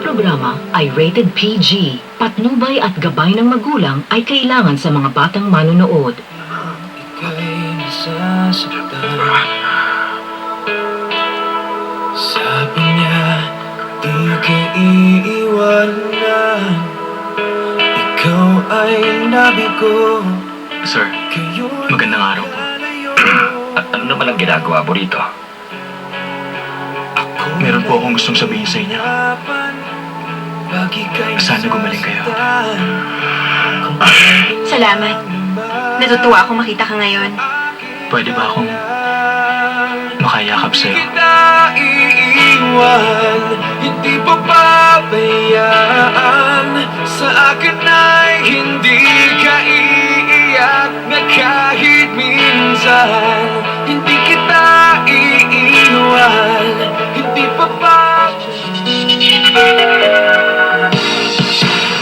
programa ay rated PG. Patnubay at gabay ng magulang ay kailangan sa mga batang manonood. Ika'y nasasaktan. Sabi niya, di ka iiwanan. Ikaw ay nabigo. Sir, magandang araw po. Ano naman ang ginagawa mo rito? Meron po akong gustong sabihin sa inyo. Sana gumaling kayo. Salamat. Natutuwa akong makita ka ngayon. Pwede ba akong makayakap sa'yo? Kita iiwan, hindi papabayaan. Sa akin ay hindi ka iiyak na kahit minsan. Hindi kita iiwan, hindi papabayaan.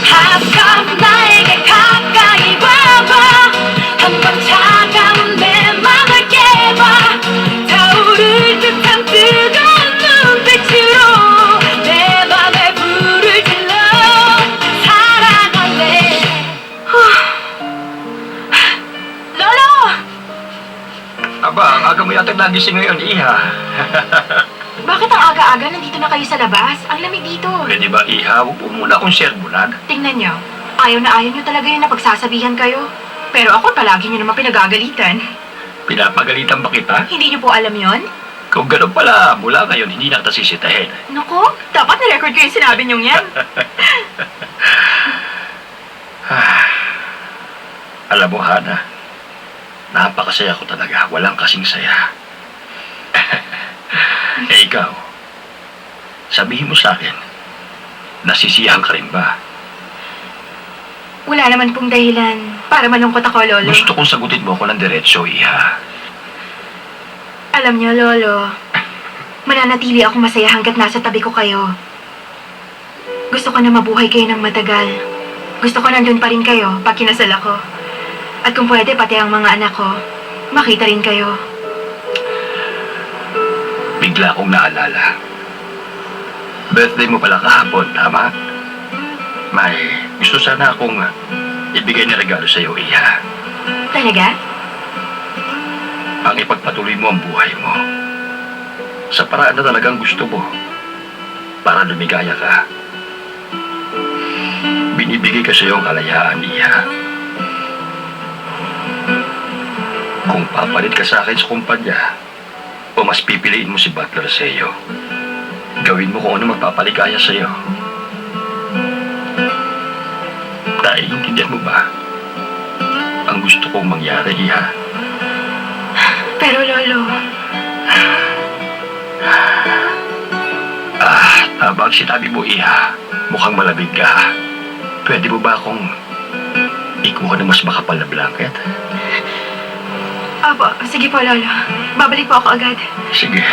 한밤 나에게 가까이 와봐. 한번 차가운 내 맘을 깨봐. 타오를 듯한 뜨거운 눈빛으로 내 맘에 불을 질러. 사랑할래. Lolo! Aba, ang aga mo yata nagising ngayon, Iha. Bakit ang aga-aga nandito na kayo sa labas? Ang lamig dito. Pwede ba, Iha? Huwag po muna akong sermonan. Tingnan nyo. Ayaw na ayaw nyo talaga yung napagsasabihan kayo. Pero ako palagi nyo naman pinagagalitan. Pinapagalitan ba kita? Hindi nyo po alam yon? Kung gano'n pala, mula ngayon, hindi na kita sisitahin. Naku, dapat na-record ko yung sinabi nyong yan. Alam mo, Hana, napakasaya ko talaga. Walang kasing saya. Eh, ikaw, sabihin mo sa akin, nasisiyahan ka rin ba? Wala naman pong dahilan para malungkot ako, Lolo. Gusto kong sagutin mo ako ng diretso, Iha. Alam nyo, Lolo, mananatili ako masaya hanggat nasa tabi ko kayo. Gusto ko na mabuhay kayo ng matagal. Gusto ko nandun pa rin kayo pag kinasal ako. At kung pwede, pati ang mga anak ko, makita rin kayo. Bigla akong naalala. Birthday mo pala kahapon, tama? May gusto sana akong ibigay na regalo sa iyo, Iha. Talaga? Ang ipagpatuloy mo ang buhay mo. Sa paraan na talagang gusto mo. Para lumigaya ka. Binibigay ko sa iyo ang kalayaan, Iha. Kung papalit ka sa akin sa kumpanya, o mas pipiliin mo si Butler sa iyo, gawin mo kung ano magpapaligaya sa iyo. Naiintindihan mo ba ang gusto kong mangyari, Iha? Pero, Lolo, Tama ang sinabi mo, Iha. Mukhang malamig ka. Pwede mo ba akong ikuha ng mas makapal na blanket? Aba, sige po, Lolo. Babalik po ako agad. Sige.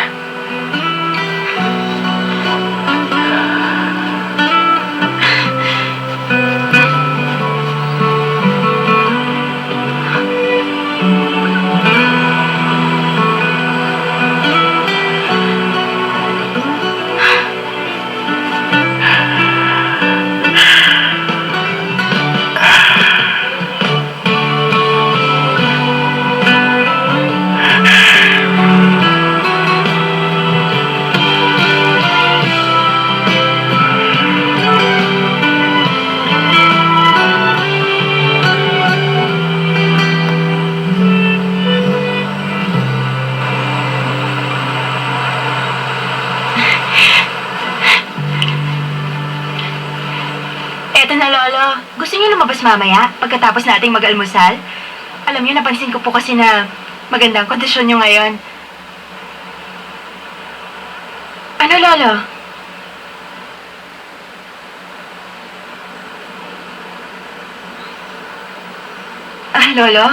Eto na, Lolo. Gusto niyo lumabas mamaya pagkatapos nating mag-almusal? Alam niyo, napansin ko po kasi na magandang kondisyon niyo ngayon. Ano, Lolo? Lolo?